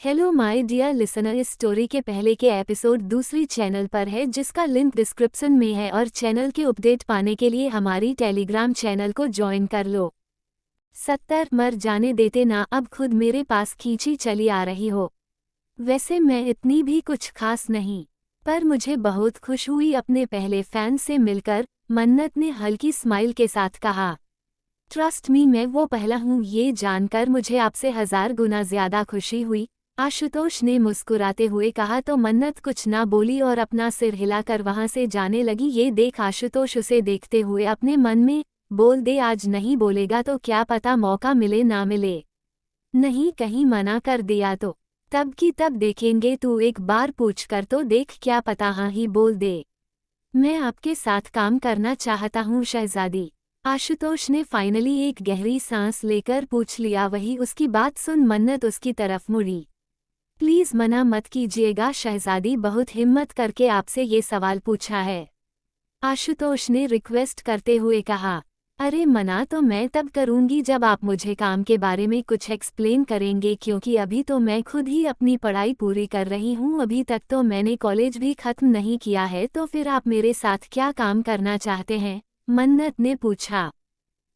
Hello my dear listener, इस story के पहले के एपिसोड दूसरी चैनल पर है जिसका लिंक डिस्क्रिप्शन में है और चैनल के अपडेट पाने के लिए हमारी टेलीग्राम चैनल को ज्वाइन कर लो। 70 मर जाने देते ना, अब खुद मेरे पास खींची चली आ रही हो। वैसे मैं इतनी भी कुछ खास नहीं, पर मुझे बहुत खुश हुई अपने पहले फैन से मिलकर, मन्नत ने हल्की स्माइल के साथ कहा। ट्रस्ट मी, मैं वो पहला हूँ ये जानकर मुझे आपसे 1000 गुना ज्यादा खुशी हुई, आशुतोष ने मुस्कुराते हुए कहा। तो मन्नत कुछ ना बोली और अपना सिर हिलाकर वहां से जाने लगी। ये देख आशुतोष उसे देखते हुए अपने मन में बोल दे, आज नहीं बोलेगा तो क्या पता मौका मिले ना मिले, नहीं कहीं मना कर दिया तो तब की तब देखेंगे, तू एक बार पूछ कर तो देख, क्या पता हाँ ही बोल दे। मैं आपके साथ काम करना चाहता हूँ शहजादी, आशुतोष ने फाइनली एक गहरी सांस लेकर पूछ लिया। वही उसकी बात सुन मन्नत उसकी तरफ मुड़ी। प्लीज मना मत कीजिएगा शहजादी, बहुत हिम्मत करके आपसे ये सवाल पूछा है, आशुतोष ने रिक्वेस्ट करते हुए कहा। अरे मना तो मैं तब करूंगी जब आप मुझे काम के बारे में कुछ एक्सप्लेन करेंगे, क्योंकि अभी तो मैं खुद ही अपनी पढ़ाई पूरी कर रही हूँ। अभी तक तो मैंने कॉलेज भी खत्म नहीं किया है, तो फिर आप मेरे साथ क्या काम करना चाहते हैं, मन्नत ने पूछा।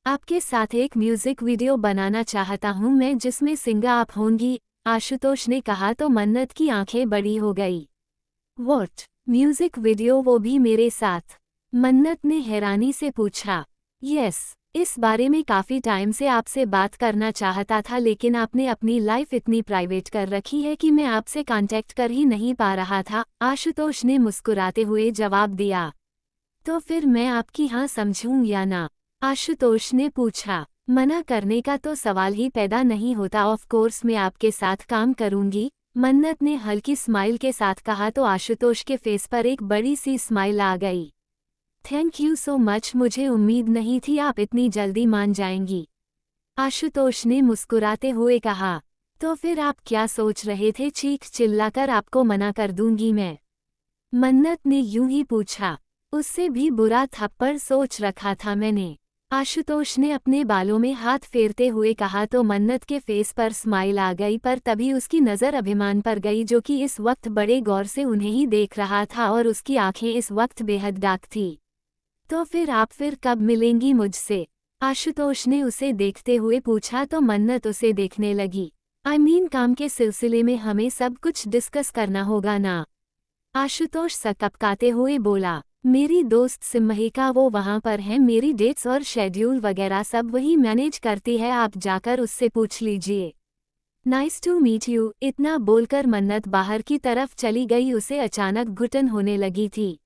आपके साथ एक म्यूजिक वीडियो बनाना चाहता हूँ मैं, जिसमें सिंगर आप होंगी, आशुतोष ने कहा। तो मन्नत की आंखें बड़ी हो गई। व्हाट, म्यूजिक वीडियो, वो भी मेरे साथ, मन्नत ने हैरानी से पूछा। यस, इस बारे में काफी टाइम से आपसे बात करना चाहता था, लेकिन आपने अपनी लाइफ इतनी प्राइवेट कर रखी है कि मैं आपसे कांटेक्ट कर ही नहीं पा रहा था, आशुतोष ने मुस्कुराते हुए जवाब दिया। तो फिर मैं आपकी हाँ समझूं या ना, आशुतोष ने पूछा। मना करने का तो सवाल ही पैदा नहीं होता, ऑफ कोर्स मैं आपके साथ काम करूंगी, मन्नत ने हल्की स्माइल के साथ कहा। तो आशुतोष के फेस पर एक बड़ी सी स्माइल आ गई। थैंक यू सो मच, मुझे उम्मीद नहीं थी आप इतनी जल्दी मान जाएंगी, आशुतोष ने मुस्कुराते हुए कहा। तो फिर आप क्या सोच रहे थे, चीख चिल्लाकर आपको मना कर दूंगी मैं, मन्नत ने यूं ही पूछा। उससे भी बुरा थप्पड़ सोच रखा था मैंने, आशुतोष ने अपने बालों में हाथ फेरते हुए कहा। तो मन्नत के फेस पर स्माइल आ गई, पर तभी उसकी नज़र अभिमान पर गई, जो कि इस वक्त बड़े गौर से उन्हें ही देख रहा था और उसकी आंखें इस वक्त बेहद डार्क थी। तो फिर आप फिर कब मिलेंगी मुझसे, आशुतोष ने उसे देखते हुए पूछा। तो मन्नत उसे देखने लगी। आई मीन काम के सिलसिले में हमें सब कुछ डिस्कस करना होगा ना, आशुतोष सकपकाते हुए बोला। मेरी दोस्त सिमहिका वो वहाँ पर है, मेरी डेट्स और शेड्यूल वगैरह सब वही मैनेज करती है, आप जाकर उससे पूछ लीजिए। नाइस टू मीट यू, इतना बोलकर मन्नत बाहर की तरफ चली गई। उसे अचानक घुटन होने लगी थी।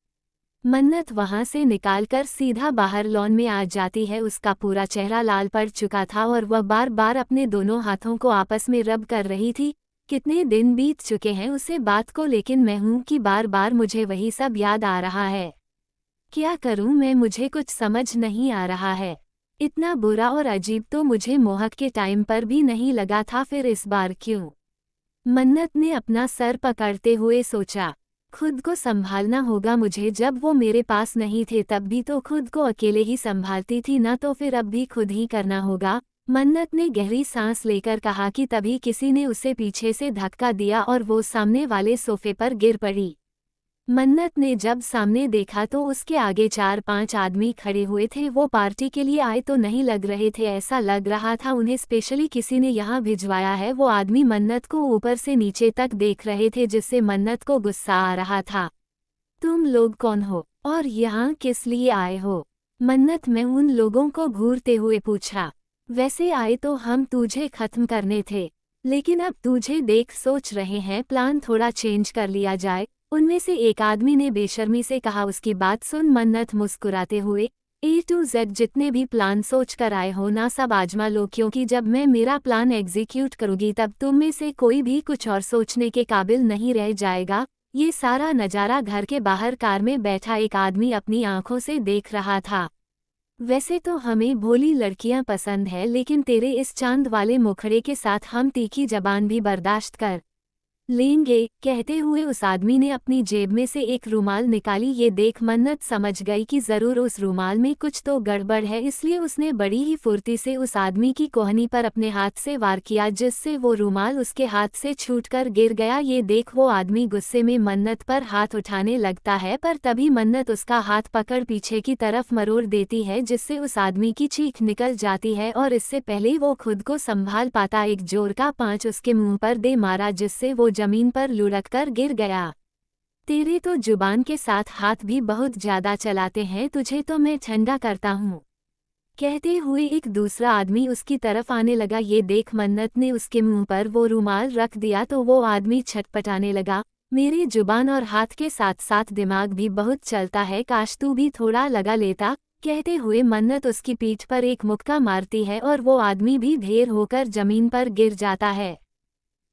मन्नत वहां से निकालकर सीधा बाहर लॉन में आ जाती है। उसका पूरा चेहरा लाल पड़ चुका था और वह बार बार अपने दोनों हाथों को आपस में रब कर रही थी। कितने दिन बीत चुके हैं उसे बात को, लेकिन मैं हूं कि बार बार मुझे वही सब याद आ रहा है। क्या करूं मैं, मुझे कुछ समझ नहीं आ रहा है। इतना बुरा और अजीब तो मुझे मोहक के टाइम पर भी नहीं लगा था, फिर इस बार क्यों, मन्नत ने अपना सर पकड़ते हुए सोचा। खुद को संभालना होगा मुझे, जब वो मेरे पास नहीं थे तब भी तो खुद को अकेले ही संभालती थी ना, तो फिर अब भी खुद ही करना होगा, मन्नत ने गहरी सांस लेकर कहा। कि तभी किसी ने उसे पीछे से धक्का दिया और वो सामने वाले सोफे पर गिर पड़ी। मन्नत ने जब सामने देखा तो उसके आगे 4-5 आदमी खड़े हुए थे। वो पार्टी के लिए आए तो नहीं लग रहे थे, ऐसा लग रहा था उन्हें स्पेशली किसी ने यहाँ भिजवाया है। वो आदमी मन्नत को ऊपर से नीचे तक देख रहे थे, जिससे मन्नत को गुस्सा आ रहा था। तुम लोग कौन हो और यहाँ किस लिए आए हो, मन्नत में उन लोगों को घूरते हुए पूछा। वैसे आए तो हम तुझे खत्म करने थे, लेकिन अब तुझे देख सोच रहे हैं प्लान थोड़ा चेंज कर लिया जाए, उनमें से एक आदमी ने बेशर्मी से कहा। उसकी बात सुन मन्नत मुस्कुराते हुए, A to Z जितने भी प्लान सोच कर आए हो ना, सब आजमा लो, क्योंकि जब मैं मेरा प्लान एग्जीक्यूट करूंगी तब तुम में से कोई भी कुछ और सोचने के काबिल नहीं रह जाएगा। ये सारा नज़ारा घर के बाहर कार में बैठा एक आदमी अपनी आंखों से देख रहा था। वैसे तो हमें भोली लड़कियां पसंद है, लेकिन तेरे इस चांद वाले मुखड़े के साथ हम तीखी जबान भी बर्दाश्त कर लेंगे, कहते हुए उस आदमी ने अपनी जेब में से एक रुमाल निकाली। ये देख मन्नत समझ गई कि जरूर उस रुमाल में कुछ तो गड़बड़ है, इसलिए उसने बड़ी ही फुर्ती से उस आदमी की कोहनी पर अपने हाथ से वार किया, जिससे वो रुमाल उसके हाथ से छूटकर गिर गया। ये देख वो आदमी गुस्से में मन्नत पर हाथ उठाने लगता है, पर तभी मन्नत उसका हाथ पकड़ पीछे की तरफ मरोड़ देती है, जिससे उस आदमी की चीख निकल जाती है और इससे पहले वो खुद को संभाल पाता एक जोर का पांच उसके मुंह पर दे मारा, जिससे वो जमीन पर लुढ़क कर गिर गया। तेरे तो जुबान के साथ हाथ भी बहुत ज्यादा चलाते हैं, तुझे तो मैं ठंडा करता हूँ, कहते हुए एक दूसरा आदमी उसकी तरफ आने लगा। ये देख मन्नत ने उसके मुंह पर वो रुमाल रख दिया तो वो आदमी छटपटाने लगा। मेरी जुबान और हाथ के साथ साथ दिमाग भी बहुत चलता है, काश तू भी थोड़ा लगा लेता, कहते हुए मन्नत उसकी पीठ पर एक मुक्का मारती है और वो आदमी भी ढेर होकर जमीन पर गिर जाता है।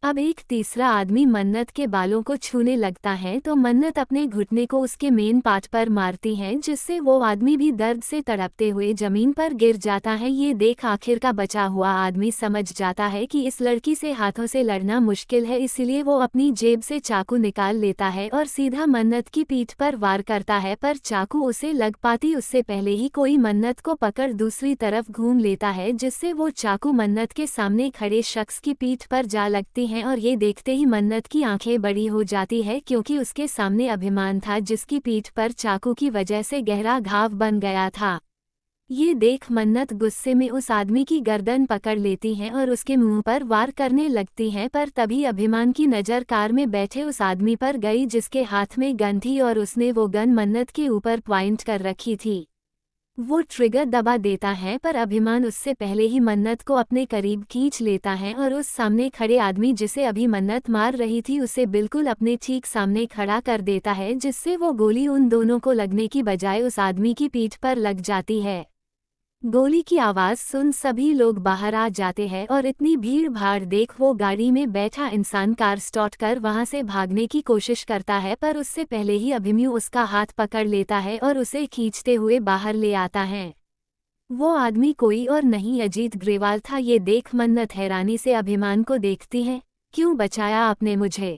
अब एक तीसरा आदमी मन्नत के बालों को छूने लगता है तो मन्नत अपने घुटने को उसके मेन पार्ट पर मारती है, जिससे वो आदमी भी दर्द से तड़पते हुए जमीन पर गिर जाता है। ये देख आखिर का बचा हुआ आदमी समझ जाता है कि इस लड़की से हाथों से लड़ना मुश्किल है, इसलिए वो अपनी जेब से चाकू निकाल लेता है और सीधा मन्नत की पीठ पर वार करता है, पर चाकू उसे लग पाती उससे पहले ही कोई मन्नत को पकड़ दूसरी तरफ घूम लेता है, जिससे वो चाकू मन्नत के सामने खड़े शख्स की पीठ पर जा लगती है। और ये देखते ही मन्नत की आंखें बड़ी हो जाती है, क्योंकि उसके सामने अभिमान था जिसकी पीठ पर चाकू की वजह से गहरा घाव बन गया था। ये देख मन्नत गुस्से में उस आदमी की गर्दन पकड़ लेती है और उसके मुंह पर वार करने लगती है, पर तभी अभिमान की नज़र कार में बैठे उस आदमी पर गई जिसके हाथ में गन थी और उसने वो गन मन्नत के ऊपर पॉइंट कर रखी थी। वो ट्रिगर दबा देता है, पर अभिमान उससे पहले ही मन्नत को अपने करीब खींच लेता है और उस सामने खड़े आदमी जिसे अभी मन्नत मार रही थी उसे बिल्कुल अपने ठीक सामने खड़ा कर देता है, जिससे वो गोली उन दोनों को लगने की बजाय उस आदमी की पीठ पर लग जाती है। गोली की आवाज़ सुन सभी लोग बाहर आ जाते हैं और इतनी भीड़ भाड़ देख वो गाड़ी में बैठा इंसान कार स्टार्ट कर वहां से भागने की कोशिश करता है, पर उससे पहले ही अभिमन्यु उसका हाथ पकड़ लेता है और उसे खींचते हुए बाहर ले आता है। वो आदमी कोई और नहीं अजीत ग्रेवाल था। ये देख मन्नत हैरानी से अभिमान को देखती है। क्यों बचाया आपने मुझे?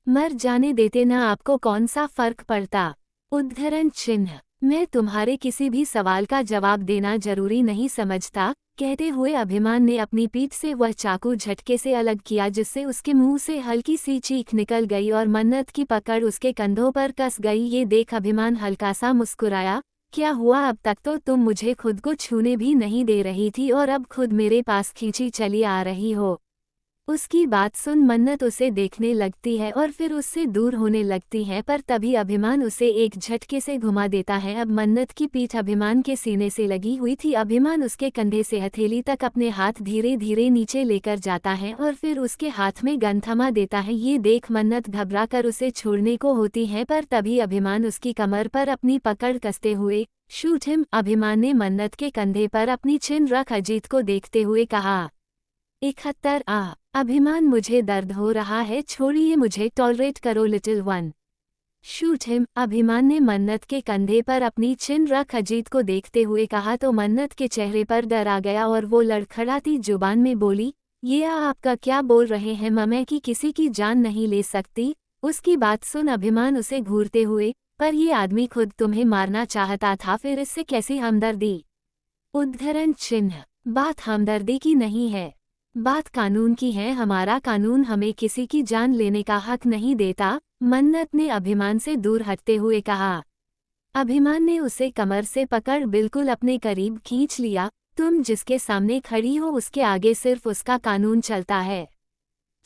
मर जाने देते ना, आपको कौन सा फर्क पड़ता? उद्धरण चिन्ह। मैं तुम्हारे किसी भी सवाल का जवाब देना जरूरी नहीं समझता, कहते हुए अभिमान ने अपनी पीठ से वह चाकू झटके से अलग किया, जिससे उसके मुंह से हल्की सी चीख निकल गई और मन्नत की पकड़ उसके कंधों पर कस गई। ये देख अभिमान हल्का सा मुस्कुराया। क्या हुआ? अब तक तो तुम मुझे खुद को छूने भी नहीं दे रही थी और अब खुद मेरे पास खींची चली आ रही हो। उसकी बात सुन मन्नत उसे देखने लगती है और फिर उससे दूर होने लगती है, पर तभी अभिमान उसे एक झटके से घुमा देता है। अब मन्नत की पीठ अभिमान के सीने से लगी हुई थी। अभिमान उसके कंधे से हथेली तक अपने हाथ धीरे धीरे नीचे लेकर जाता है और फिर उसके हाथ में गन थमा देता है। ये देख मन्नत घबरा कर उसे छोड़ने को होती है, पर तभी अभिमान उसकी कमर पर अपनी पकड़ कसते हुए शूट हिम। अभिमान ने मन्नत के कंधे पर अपनी चिन रख अजीत को देखते हुए कहा, 71 अभिमान, मुझे दर्द हो रहा है, छोड़िए मुझे, टॉलरेट करो लिटिल वन। Shoot him. अभिमान ने मन्नत के कंधे पर अपनी चिन रख अजीत को देखते हुए कहा तो मन्नत के चेहरे पर डर आ गया और वो लड़खड़ाती जुबान में बोली, ये आपका क्या बोल रहे हैं? मैं की किसी की जान नहीं ले सकती। उसकी बात सुन अभिमान उसे घूरते हुए, पर ये आदमी खुद तुम्हें मारना चाहता था, फिर इससे कैसी हमदर्दी? उद्धरण चिन्ह। बात हमदर्दी की नहीं है, बात कानून की है। हमारा कानून हमें किसी की जान लेने का हक नहीं देता, मन्नत ने अभिमान से दूर हटते हुए कहा। अभिमान ने उसे कमर से पकड़ बिल्कुल अपने करीब खींच लिया। तुम जिसके सामने खड़ी हो उसके आगे सिर्फ उसका कानून चलता है।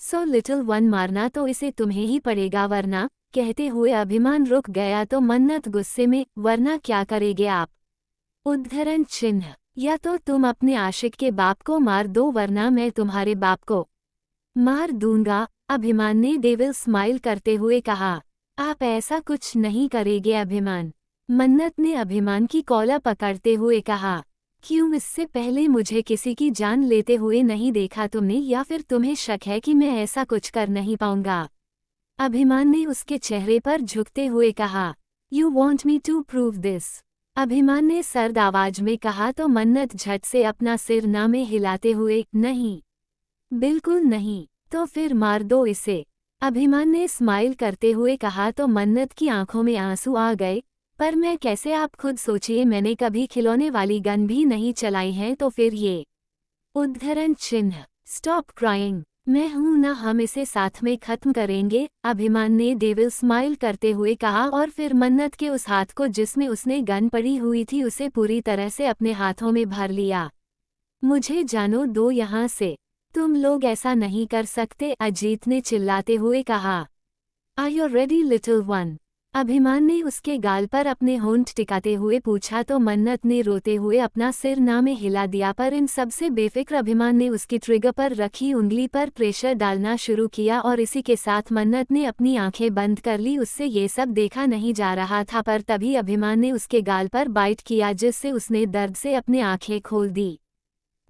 सो लिटिल वन, मारना तो इसे तुम्हें ही पड़ेगा वरना, कहते हुए अभिमान रुक गया तो मन्नत गुस्से में, वरना क्या करेंगे आप? उद्धरण चिन्ह। या तो तुम अपने आशिक के बाप को मार दो वरना मैं तुम्हारे बाप को मार दूंगा, अभिमान ने डेविल स्माइल करते हुए कहा। आप ऐसा कुछ नहीं करेंगे अभिमान? मन्नत ने अभिमान की कॉलर पकड़ते हुए कहा। क्यों? इससे पहले मुझे किसी की जान लेते हुए नहीं देखा तुमने, या फिर तुम्हें शक है कि मैं ऐसा कुछ कर नहीं पाऊंगा? अभिमान ने उसके चेहरे पर झुकते हुए कहा। You want me to prove this? Abhiman ने सर्द आवाज में कहा तो मन्नत झट से अपना सिर ना में हिलाते हुए, नहीं, बिल्कुल नहीं। तो फिर मार दो इसे, अभिमान ने स्माइल करते हुए कहा तो मन्नत की आंखों में आंसू आ गए। पर मैं कैसे, आप खुद सोचिए, मैंने कभी खिलौने वाली गन भी नहीं चलाई है, तो फिर ये। उद्धरण चिन्ह। Stop crying. मैं हूं ना, हम इसे साथ में खत्म करेंगे, अभिमान ने डेविल स्माइल करते हुए कहा और फिर मन्नत के उस हाथ को जिसमें उसने गन पड़ी हुई थी उसे पूरी तरह से अपने हाथों में भर लिया। मुझे जानो दो यहाँ से। तुम लोग ऐसा नहीं कर सकते, अजीत ने चिल्लाते हुए कहा। Are you ready little one? Abhiman ने उसके गाल पर अपने होंठ टिकाते हुए पूछा तो मन्नत ने रोते हुए अपना सिर ना में हिला दिया। पर इन सबसे बेफिक्र अभिमान ने उसकी ट्रिगर पर रखी उंगली पर प्रेशर डालना शुरू किया और इसी के साथ मन्नत ने अपनी आंखें बंद कर ली। उससे ये सब देखा नहीं जा रहा था, पर तभी अभिमान ने उसके गाल पर बाइट किया जिससे उसने दर्द से अपनी आंखें खोल दी।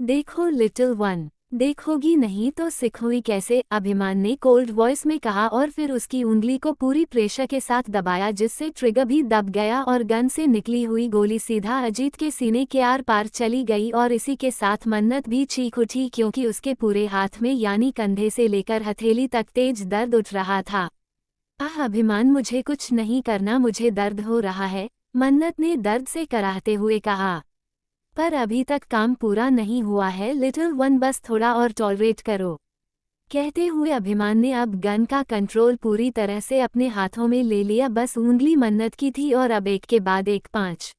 देखो लिटिल वन, देखोगी नहीं तो सिखोगी कैसे? अभिमान ने कोल्ड वॉइस में कहा और फिर उसकी उंगली को पूरी प्रेशर के साथ दबाया जिससे ट्रिगर भी दब गया और गन से निकली हुई गोली सीधा अजीत के सीने के आर पार चली गई। और इसी के साथ मन्नत भी चीख उठी क्योंकि उसके पूरे हाथ में यानी कंधे से लेकर हथेली तक तेज दर्द उठ रहा था। आह अभिमान, मुझे कुछ नहीं करना, मुझे दर्द हो रहा है, मन्नत ने दर्द से कराहते हुए कहा। पर अभी तक काम पूरा नहीं हुआ है लिटिल वन, बस थोड़ा और टॉलरेट करो। कहते हुए अभिमान ने अब गन का कंट्रोल पूरी तरह से अपने हाथों में ले लिया। बस उंगली मन्नत की थी और अब एक के बाद एक 5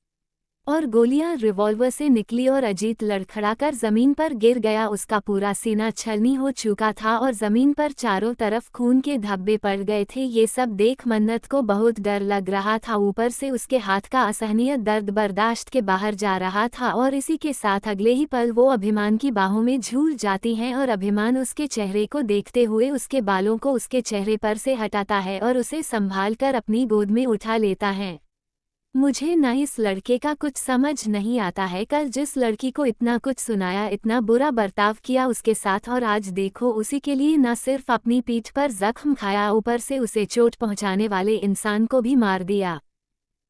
और गोलियां रिवॉल्वर से निकली और अजीत लड़खड़ाकर जमीन पर गिर गया। उसका पूरा सीना छलनी हो चुका था और जमीन पर चारों तरफ खून के धब्बे पड़ गए थे। ये सब देख मन्नत को बहुत डर लग रहा था, ऊपर से उसके हाथ का असहनीय दर्द बर्दाश्त के बाहर जा रहा था और इसी के साथ अगले ही पल वो अभिमान की बाहों में झूल जाती हैं और अभिमान उसके चेहरे को देखते हुए उसके बालों को उसके चेहरे पर से हटाता है और उसे संभाल कर अपनी गोद में उठा लेता है। मुझे ना इस लड़के का कुछ समझ नहीं आता है, कल जिस लड़की को इतना कुछ सुनाया, इतना बुरा बर्ताव किया उसके साथ, और आज देखो उसी के लिए न सिर्फ अपनी पीठ पर जख्म खाया, ऊपर से उसे चोट पहुंचाने वाले इंसान को भी मार दिया।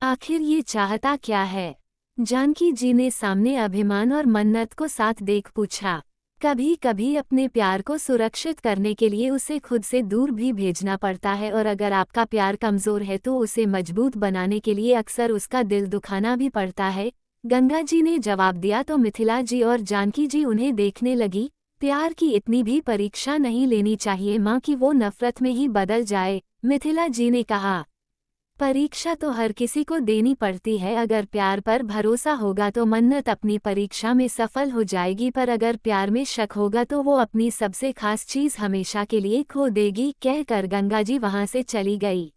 आखिर ये चाहता क्या है? जानकी जी ने सामने अभिमान और मन्नत को साथ देख पूछा। कभी कभी अपने प्यार को सुरक्षित करने के लिए उसे खुद से दूर भी भेजना पड़ता है, और अगर आपका प्यार कमज़ोर है तो उसे मजबूत बनाने के लिए अक्सर उसका दिल दुखाना भी पड़ता है, गंगा जी ने जवाब दिया। तो मिथिला जी और जानकी जी उन्हें देखने लगी। प्यार की इतनी भी परीक्षा नहीं लेनी चाहिए माँ कि वो नफरत में ही बदल जाए, मिथिला जी ने कहा। परीक्षा तो हर किसी को देनी पड़ती है, अगर प्यार पर भरोसा होगा तो मन्नत अपनी परीक्षा में सफल हो जाएगी, पर अगर प्यार में शक होगा तो वो अपनी सबसे खास चीज़ हमेशा के लिए खो देगी, कहकर गंगा जी वहाँ से चली गई।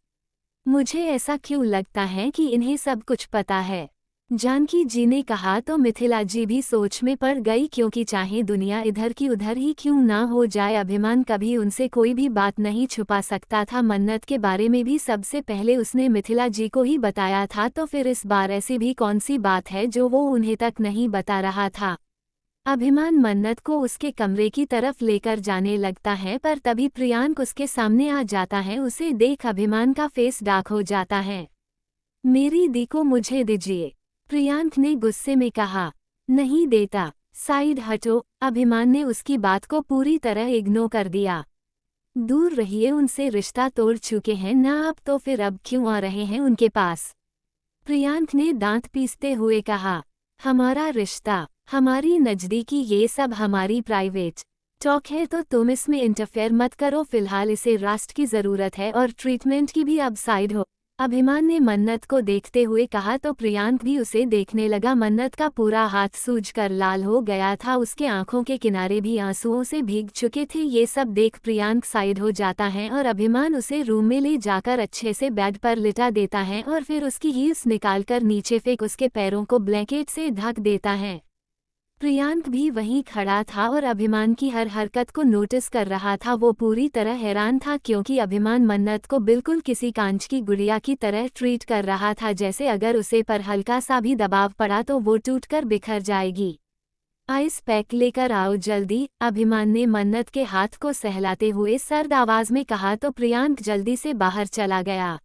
मुझे ऐसा क्यों लगता है कि इन्हें सब कुछ पता है, जानकी जी ने कहा। तो मिथिला जी भी सोच में पड़ गई, क्योंकि चाहे दुनिया इधर की उधर ही क्यों ना हो जाए, अभिमान कभी उनसे कोई भी बात नहीं छुपा सकता था। मन्नत के बारे में भी सबसे पहले उसने मिथिला जी को ही बताया था, तो फिर इस बार ऐसी भी कौन सी बात है जो वो उन्हें तक नहीं बता रहा था। अभिमान मन्नत को उसके कमरे की तरफ लेकर जाने लगता है, पर तभी प्रियांक उसके सामने आ जाता है। उसे देख अभिमान का फेस डार्क हो जाता है। मेरी दी को मुझे दीजिए, प्रियांक ने गुस्से में कहा। नहीं देता, साइड हटो, अभिमान ने उसकी बात को पूरी तरह इग्नोर कर दिया। दूर रहिए, उनसे रिश्ता तोड़ चुके हैं ना आप, तो फिर अब क्यों आ रहे हैं उनके पास? प्रियांक ने दांत पीसते हुए कहा। हमारा रिश्ता, हमारी नज़दीकी, ये सब हमारी प्राइवेट टॉक है, तो तुम इसमें इंटरफेयर मत करो। फिलहाल इसे राष्ट्र की ज़रूरत है और ट्रीटमेंट की भी, अब साइड हो, अभिमान ने मन्नत को देखते हुए कहा। तो प्रियांक भी उसे देखने लगा। मन्नत का पूरा हाथ सूजकर लाल हो गया था, उसके आंखों के किनारे भी आंसुओं से भीग चुके थे। ये सब देख प्रियांक साइड हो जाता है और अभिमान उसे रूम में ले जाकर अच्छे से बेड पर लिटा देता है और फिर उसकी हील्स निकालकर नीचे फेंक उसके पैरों को ब्लैंकेट से ढक देता है। प्रियांक भी वहीं खड़ा था और अभिमान की हर हरकत को नोटिस कर रहा था। वो पूरी तरह हैरान था, क्योंकि अभिमान मन्नत को बिल्कुल किसी कांच की गुड़िया की तरह ट्रीट कर रहा था, जैसे अगर उसे पर हल्का सा भी दबाव पड़ा तो वो टूटकर बिखर जाएगी। आइस पैक लेकर आओ जल्दी, अभिमान ने मन्नत के हाथ को सहलाते हुए सर्द आवाज में कहा। तो प्रियांक जल्दी से बाहर चला गया।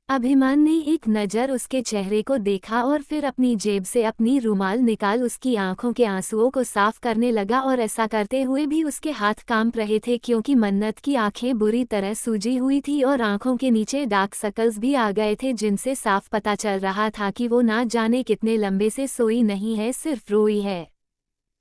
अभिमान ने एक नज़र उसके चेहरे को देखा और फिर अपनी जेब से अपनी रुमाल निकाल उसकी आंखों के आंसुओं को साफ करने लगा और ऐसा करते हुए भी उसके हाथ कांप रहे थे क्योंकि मन्नत की आंखें बुरी तरह सूजी हुई थी और आंखों के नीचे डार्क सर्कल्स भी आ गए थे जिनसे साफ पता चल रहा था कि वो ना जाने कितने लंबे से सोई नहीं है, सिर्फ रोई है।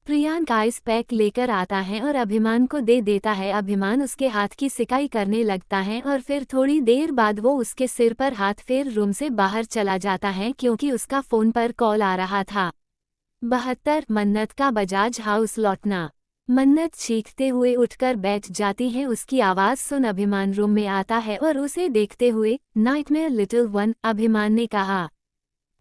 प्रियांक आइस पैक लेकर आता है और अभिमान को दे देता है। अभिमान उसके हाथ की सिकाई करने लगता है और फिर थोड़ी देर बाद वो उसके सिर पर हाथ फेर रूम से बाहर चला जाता है क्योंकि उसका फ़ोन पर कॉल आ रहा था। 72 मन्नत का बजाज हाउस लौटना। मन्नत चीखते हुए उठकर बैठ जाती है। उसकी आवाज़ सुन अभिमान रूम में आता है और उसे देखते हुए, नाइटमेयर लिटिल वन, अभिमान ने कहा।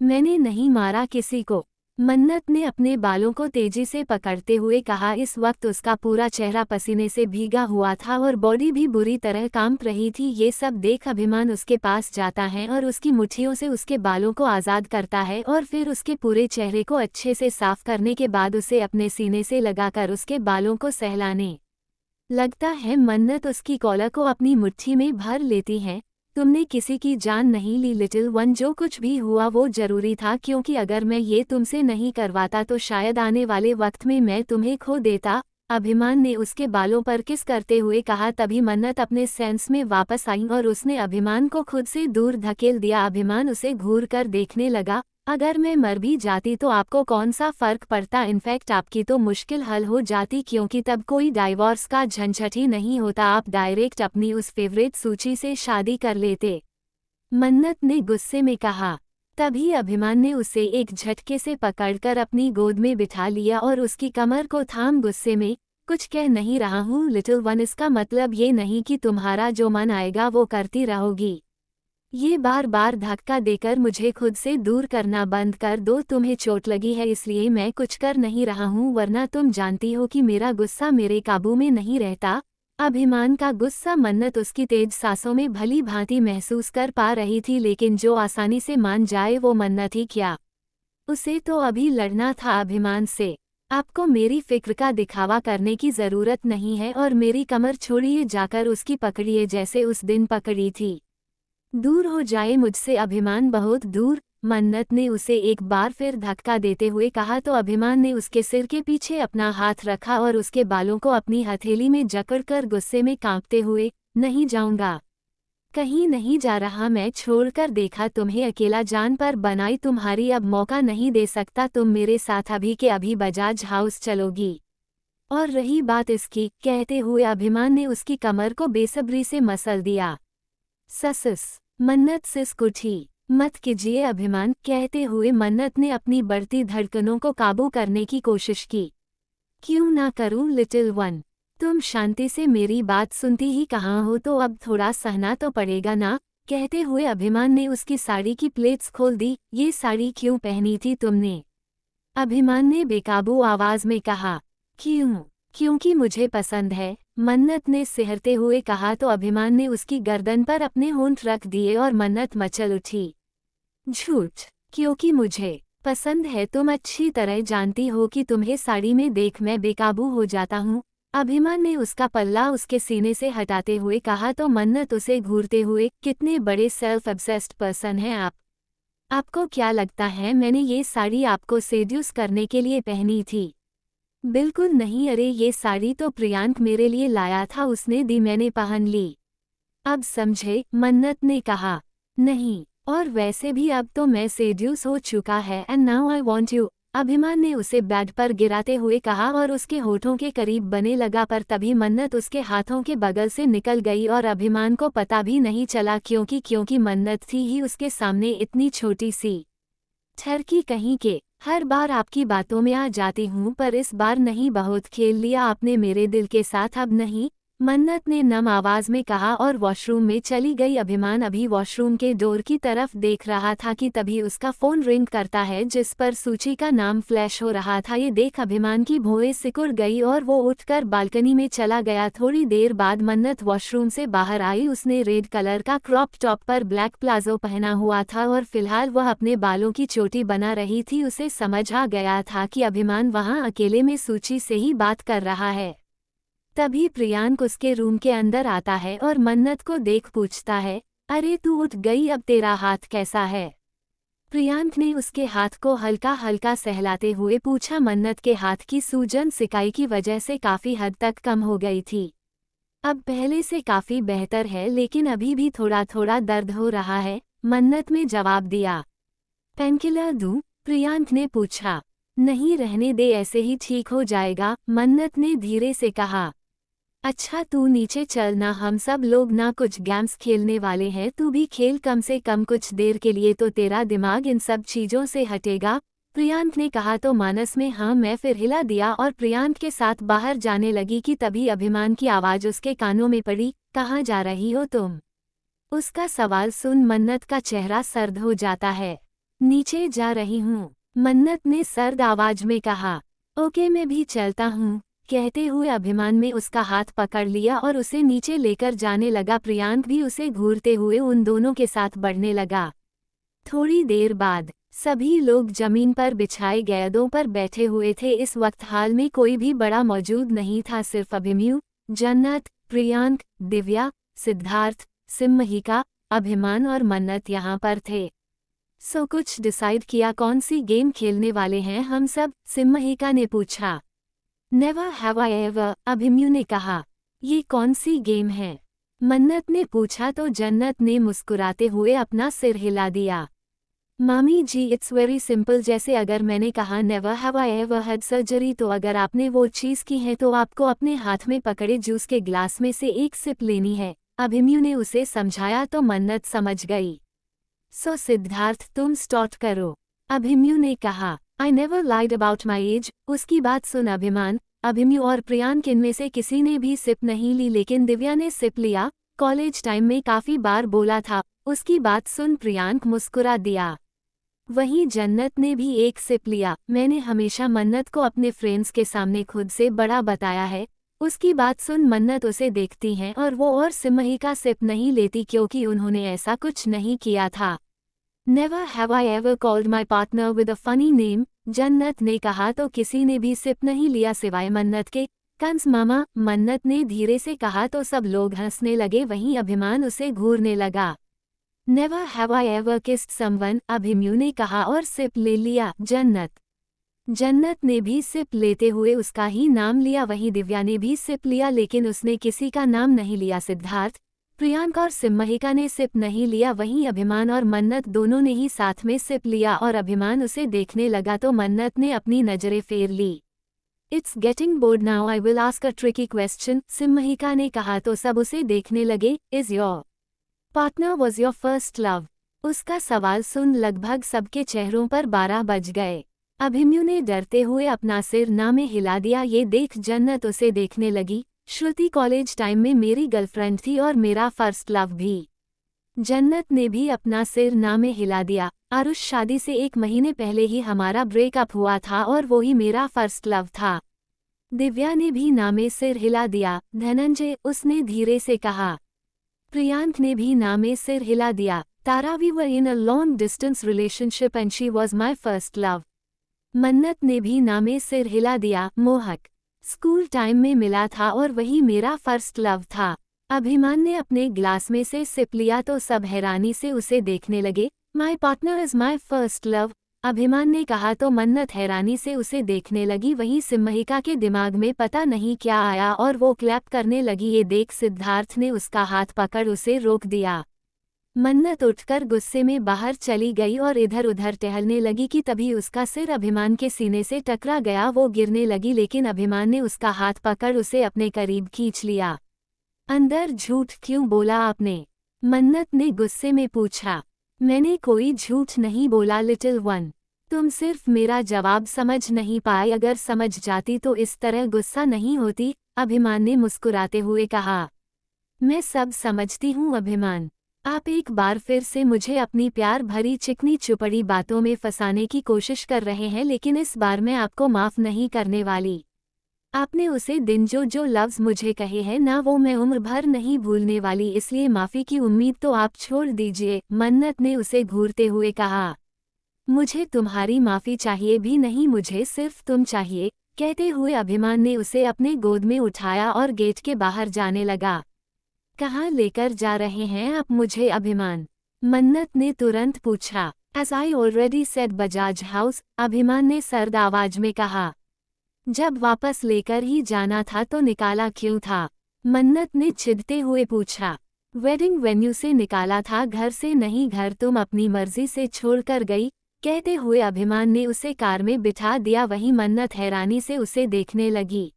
मैंने नहीं मारा किसी को, मन्नत ने अपने बालों को तेजी से पकड़ते हुए कहा। इस वक्त उसका पूरा चेहरा पसीने से भीगा हुआ था और बॉडी भी बुरी तरह कांप रही थी। ये सब देख अभिमान उसके पास जाता है और उसकी मुट्ठियों से उसके बालों को आज़ाद करता है और फिर उसके पूरे चेहरे को अच्छे से साफ करने के बाद उसे अपने सीने से लगाकर उसके बालों को सहलाने लगता है। मन्नत उसकी कॉलर को अपनी मुट्ठी में भर लेती है। तुमने किसी की जान नहीं ली लिटिल वन, जो कुछ भी हुआ वो जरूरी था क्योंकि अगर मैं ये तुमसे नहीं करवाता तो शायद आने वाले वक्त में मैं तुम्हें खो देता, अभिमान ने उसके बालों पर किस करते हुए कहा। तभी मन्नत अपने सेंस में वापस आई और उसने अभिमान को खुद से दूर धकेल दिया। अभिमान उसे घूर कर देखने लगा। अगर मैं मर भी जाती तो आपको कौन सा फर्क पड़ता, इनफैक्ट आपकी तो मुश्किल हल हो जाती क्योंकि तब कोई डाइवोर्स का झंझट ही नहीं होता, आप डायरेक्ट अपनी उस फेवरेट सूची से शादी कर लेते, मन्नत ने गुस्से में कहा। तभी अभिमान ने उसे एक झटके से पकड़कर अपनी गोद में बिठा लिया और उसकी कमर को थाम गुस्से में, कुछ कह नहीं रहा हूँ लिटिल वन, इसका मतलब ये नहीं कि तुम्हारा जो मन आएगा वो करती रहोगी। ये बार बार धक्का देकर मुझे खुद से दूर करना बंद कर दो। तुम्हें चोट लगी है इसलिए मैं कुछ कर नहीं रहा हूँ, वरना तुम जानती हो कि मेरा गुस्सा मेरे काबू में नहीं रहता। अभिमान का गुस्सा मन्नत उसकी तेज सांसों में भली भांति महसूस कर पा रही थी, लेकिन जो आसानी से मान जाए वो मन्नत ही क्या, उसे तो अभी लड़ना था अभिमान से। आपको मेरी फिक्र का दिखावा करने की ज़रूरत नहीं है और मेरी कमर छोड़िए, जाकर उसकी पकड़िए जैसे उस दिन पकड़ी थी। दूर हो जाए मुझसे अभिमान, बहुत दूर, मन्नत ने उसे एक बार फिर धक्का देते हुए कहा। तो अभिमान ने उसके सिर के पीछे अपना हाथ रखा और उसके बालों को अपनी हथेली में जकड़कर गुस्से में कांपते हुए, नहीं जाऊंगा, कहीं नहीं जा रहा, मैं छोड़कर देखा तुम्हें अकेला, जान पर बनाई तुम्हारी, अब मौका नहीं दे सकता, तुम मेरे साथ अभी के अभी बजाज हाउस चलोगी। और रही बात इसकी, कहते हुए अभिमान ने उसकी कमर को बेसब्री से मसल दिया। ससुस, मन्नत सिसक उठी। मत कीजिए अभिमान, कहते हुए मन्नत ने अपनी बढ़ती धड़कनों को काबू करने की कोशिश की। क्यों ना करूं लिटिल वन, तुम शांति से मेरी बात सुनती ही कहाँ हो, तो अब थोड़ा सहना तो पड़ेगा ना। कहते हुए अभिमान ने उसकी साड़ी की प्लेट्स खोल दी। ये साड़ी क्यों पहनी थी तुमने, अभिमान ने बेकाबू आवाज में कहा। क्यों, क्योंकि मुझे पसंद है, मन्नत ने सिहरते हुए कहा। तो अभिमान ने उसकी गर्दन पर अपने होंठ रख दिए और मन्नत मचल उठी। झूठ, क्योंकि मुझे पसंद है, तुम अच्छी तरह जानती हो कि तुम्हें साड़ी में देख मैं बेकाबू हो जाता हूँ, अभिमान ने उसका पल्ला उसके सीने से हटाते हुए कहा। तो मन्नत उसे घूरते हुए, कितने बड़े सेल्फ ऑब्सेस्ड पर्सन हैं आप, आपको क्या लगता है मैंने ये साड़ी आपको सेड्यूस करने के लिए पहनी थी? बिल्कुल नहीं, अरे ये साड़ी तो प्रियांक मेरे लिए लाया था, उसने दी, मैंने पहन ली। अब समझे, मन्नत ने कहा। नहीं, और वैसे भी अब तो मैं सेड्यूस हो चुका है, and now I want you, अभिमान ने उसे बेड पर गिराते हुए कहा और उसके होठों के करीब बने लगा। पर तभी मन्नत उसके हाथों के बगल से निकल गई और अभिमान को पता भी नहीं चला क्योंकि मन्नत थी ही उसके सामने, इतनी छोटी सी ठरकी कहीं के। हर बार आपकी बातों में आ जाती हूँ पर इस बार नहीं, बहुत खेल लिया आपने मेरे दिल के साथ, अब नहीं, मन्नत ने नम आवाज में कहा और वॉशरूम में चली गई। अभिमान अभी वॉशरूम के डोर की तरफ देख रहा था कि तभी उसका फोन रिंग करता है जिस पर सूची का नाम फ्लैश हो रहा था। ये देख अभिमान की भौएं सिकुड़ गई और वो उठकर बालकनी में चला गया। थोड़ी देर बाद मन्नत वॉशरूम से बाहर आई। उसने रेड कलर का क्रॉप टॉप पर ब्लैक प्लाजो पहना हुआ था और फिलहाल वह अपने बालों की चोटी बना रही थी। उसे समझ आ गया था कि अभिमान वहां अकेले में सूची से ही बात कर रहा है। तभी प्रियांक उसके रूम के अंदर आता है और मन्नत को देख पूछता है, अरे तू उठ गई, अब तेरा हाथ कैसा है? प्रियांक ने उसके हाथ को हल्का हल्का सहलाते हुए पूछा। मन्नत के हाथ की सूजन सिकाई की वजह से काफी हद तक कम हो गई थी। अब पहले से काफी बेहतर है, लेकिन अभी भी थोड़ा थोड़ा दर्द हो रहा है, मन्नत ने जवाब दिया। पेनकिलर दूं? प्रियांक ने पूछा। नहीं, रहने दे, ऐसे ही ठीक हो जाएगा, मन्नत ने धीरे से कहा। अच्छा तू नीचे चल ना, हम सब लोग ना कुछ गेम्स खेलने वाले हैं, तू भी खेल कम से कम कुछ देर के लिए, तो तेरा दिमाग इन सब चीजों से हटेगा, प्रियांक ने कहा। तो मानस में हाँ मैं फिर हिला दिया और प्रियांक के साथ बाहर जाने लगी कि तभी अभिमान की आवाज उसके कानों में पड़ी। कहाँ जा रही हो तुम? उसका सवाल सुन मन्नत का चेहरा सर्द हो जाता है। नीचे जा रही हूँ, मन्नत ने सर्द आवाज में कहा। ओके मैं भी चलता हूँ, कहते हुए अभिमान में उसका हाथ पकड़ लिया और उसे नीचे लेकर जाने लगा। प्रियांक भी उसे घूरते हुए उन दोनों के साथ बढ़ने लगा। थोड़ी देर बाद सभी लोग जमीन पर बिछाए गेंदों पर बैठे हुए थे। इस वक्त हाल में कोई भी बड़ा मौजूद नहीं था, सिर्फ अभिमन्यु, जन्नत, प्रियांक, दिव्या, सिद्धार्थ, सिम्महिका, अभिमान और मन्नत यहाँ पर थे। सो कुछ डिसाइड किया कौन सी गेम खेलने वाले हैं हम सब? सिम्महिका ने पूछा। Never have I ever, Abhimanyu ने कहा। ये कौन सी गेम है? मन्नत ने पूछा तो जन्नत ने मुस्कुराते हुए अपना सिर हिला दिया। मामी जी इट्स वेरी सिंपल, जैसे अगर मैंने कहा never have I ever had surgery, तो अगर आपने वो चीज़ की है तो आपको अपने हाथ में पकड़े जूस के ग्लास में से एक सिप लेनी है, अभिमन्यु ने उसे समझाया। तो मन्नत समझ गई। सो सिद्धार्थ तुम स्टार्ट करो, अभिमन्यु ने कहा। I never lied about my age, उसकी बात सुन अभिमान, अभिमन्यु और प्रियांक इनमें से किसी ने भी सिप नहीं ली, लेकिन दिव्या ने सिप लिया। कॉलेज टाइम में काफ़ी बार बोला था। उसकी बात सुन प्रियांक मुस्कुरा दिया। वहीं जन्नत ने भी एक सिप लिया। मैंने हमेशा मन्नत को अपने फ्रेंड्स के सामने खुद से बड़ा बताया है। उसकी बात सुन मन्नत उसे देखती हैं और वो और सिम्महिका सिप नहीं लेती क्योंकि उन्होंने ऐसा कुछ नहीं किया था। Never have I ever called my partner with a funny name, जन्नत ने कहा। तो किसी ने भी सिप नहीं लिया सिवाय मन्नत के। कंस मामा, मन्नत ने धीरे से कहा तो सब लोग हंसने लगे। वहीं अभिमान उसे घूरने लगा। Never have I ever kissed someone, Abhimanyu ने कहा और सिप ले लिया। जन्नत ने भी सिप लेते हुए उसका ही नाम लिया। वहीं दिव्या ने भी सिप लिया, लेकिन उसने किसी का नाम नहीं लिया। सिद्धार्थ, प्रियांक और सिम्महिका ने सिप नहीं लिया। वहीं अभिमान और मन्नत दोनों ने ही साथ में सिप लिया और अभिमान उसे देखने लगा तो मन्नत ने अपनी नजरें फेर ली। It's getting bored now, I will ask a tricky question, Simmhika ने कहा। तो सब उसे देखने लगे। Is your partner was your first love? उसका सवाल सुन लगभग सबके चेहरों पर 12 बज गए। अभिमन्यु ने डरते हुए अपना सिर ना में हिला दिया। ये देख जन्नत उसे देखने लगी। श्रुति कॉलेज टाइम में मेरी गर्लफ्रेंड थी और मेरा फर्स्ट लव भी। जन्नत ने भी अपना सिर ना में हिला दिया। आरुष, शादी से 1 महीने पहले ही हमारा ब्रेकअप हुआ था और वो ही मेरा फर्स्ट लव था। दिव्या ने भी ना में सिर हिला दिया। धनंजय, उसने धीरे से कहा। प्रियांक ने भी ना में सिर हिला दिया। Tara, we were in a long distance relationship and she was my first love. Mannat ने भी ना में सिर हिला दिया। मोहक, स्कूल टाइम में मिला था और वही मेरा फर्स्ट लव था। अभिमान ने अपने ग्लास में से सिप लिया तो सब हैरानी से उसे देखने लगे। My partner is my first love, अभिमान ने कहा तो मन्नत हैरानी से उसे देखने लगी। वहीं सिम्महिका के दिमाग में पता नहीं क्या आया और वो क्लैप करने लगी। ये देख सिद्धार्थ ने उसका हाथ पकड़ उसे रोक दिया। मन्नत उठकर गुस्से में बाहर चली गई और इधर उधर टहलने लगी कि तभी उसका सिर अभिमान के सीने से टकरा गया। वो गिरने लगी, लेकिन अभिमान ने उसका हाथ पकड़ उसे अपने करीब खींच लिया। अंदर झूठ क्यों बोला आपने? मन्नत ने गुस्से में पूछा। मैंने कोई झूठ नहीं बोला लिटिल वन, तुम सिर्फ मेरा जवाब समझ नहीं पाए। अगर समझ जाती तो इस तरह गुस्सा नहीं होती, अभिमान ने मुस्कुराते हुए कहा। मैं सब समझती हूँ अभिमान, आप एक बार फिर से मुझे अपनी प्यार भरी चिकनी चुपड़ी बातों में फंसाने की कोशिश कर रहे हैं, लेकिन इस बार मैं आपको माफ़ नहीं करने वाली। आपने उसे दिन जो जो लफ्ज़ मुझे कहे हैं ना, वो मैं उम्र भर नहीं भूलने वाली, इसलिए माफ़ी की उम्मीद तो आप छोड़ दीजिए, मन्नत ने उसे घूरते हुए कहा। मुझे तुम्हारी माफ़ी चाहिए भी नहीं, मुझे सिर्फ तुम चाहिए, कहते हुए अभिमान ने उसे अपने गोद में उठाया और गेट के बाहर जाने लगा। कहाँ लेकर जा रहे हैं आप मुझे अभिमान? मन्नत ने तुरंत पूछा। As I already said Bajaj house, अभिमान ने सर्द आवाज में कहा। जब वापस लेकर ही जाना था तो निकाला क्यों था? मन्नत ने चिढ़ते हुए पूछा। वेडिंग वेन्यू से निकाला था, घर से नहीं। घर तुम अपनी मर्जी से छोड़कर गई, कहते हुए अभिमान ने उसे कार में बिठा दिया। वहीं मन्नत हैरानी से उसे देखने लगी।